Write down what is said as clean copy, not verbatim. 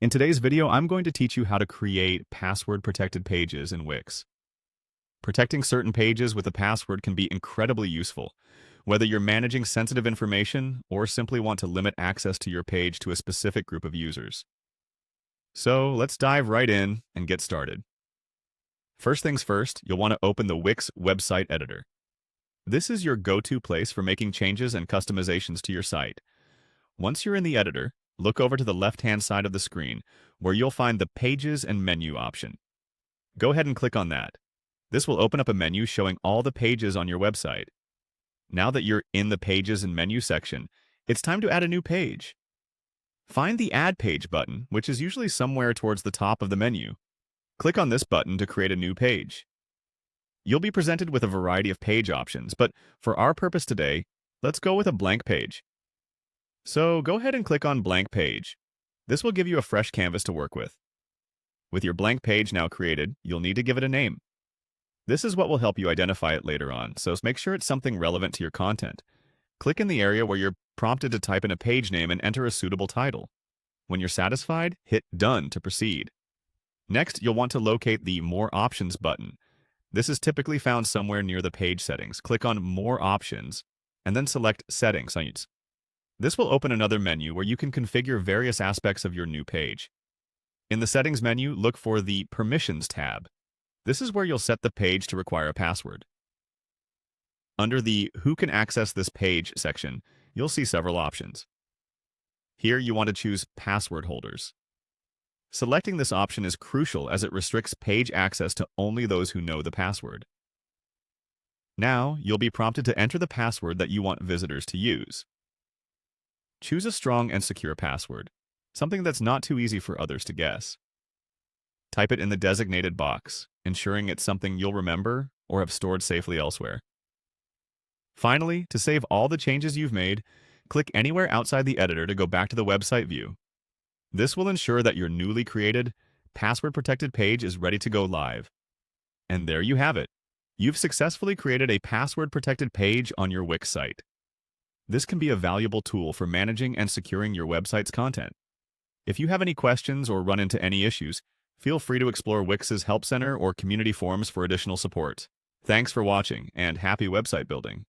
In today's video, I'm going to teach you how to create password-protected pages in Wix. Protecting certain pages with a password can be incredibly useful, whether you're managing sensitive information or simply want to limit access to your page to a specific group of users. So let's dive right in and get started. First things first, you'll want to open the Wix website editor. This is your go-to place for making changes and customizations to your site. Once you're in the editor, look over to the left-hand side of the screen, where you'll find the Pages and Menu option. Go ahead and click on that. This will open up a menu showing all the pages on your website. Now that you're in the Pages and Menu section, it's time to add a new page. Find the Add Page button, which is usually somewhere towards the top of the menu. Click on this button to create a new page. You'll be presented with a variety of page options, but for our purpose today, let's go with a blank page. So go ahead and click on Blank Page. This will give you a fresh canvas to work with. With your blank page now created, you'll need to give it a name. This is what will help you identify it later on, so make sure it's something relevant to your content. Click in the area where you're prompted to type in a page name and enter a suitable title. When you're satisfied, hit Done to proceed. Next, you'll want to locate the More Options button. This is typically found somewhere near the page settings. Click on More Options, and then select Settings. This will open another menu where you can configure various aspects of your new page. In the Settings menu, look for the Permissions tab. This is where you'll set the page to require a password. Under the Who can access this page section, you'll see several options. Here you want to choose Password holders. Selecting this option is crucial as it restricts page access to only those who know the password. Now, you'll be prompted to enter the password that you want visitors to use. Choose a strong and secure password, something that's not too easy for others to guess. Type it in the designated box, ensuring it's something you'll remember or have stored safely elsewhere. Finally, to save all the changes you've made, click anywhere outside the editor to go back to the website view. This will ensure that your newly created, password-protected page is ready to go live. And there you have it. You've successfully created a password-protected page on your Wix site. This can be a valuable tool for managing and securing your website's content. If you have any questions or run into any issues, feel free to explore Wix's Help Center or community forums for additional support. Thanks for watching, and happy website building!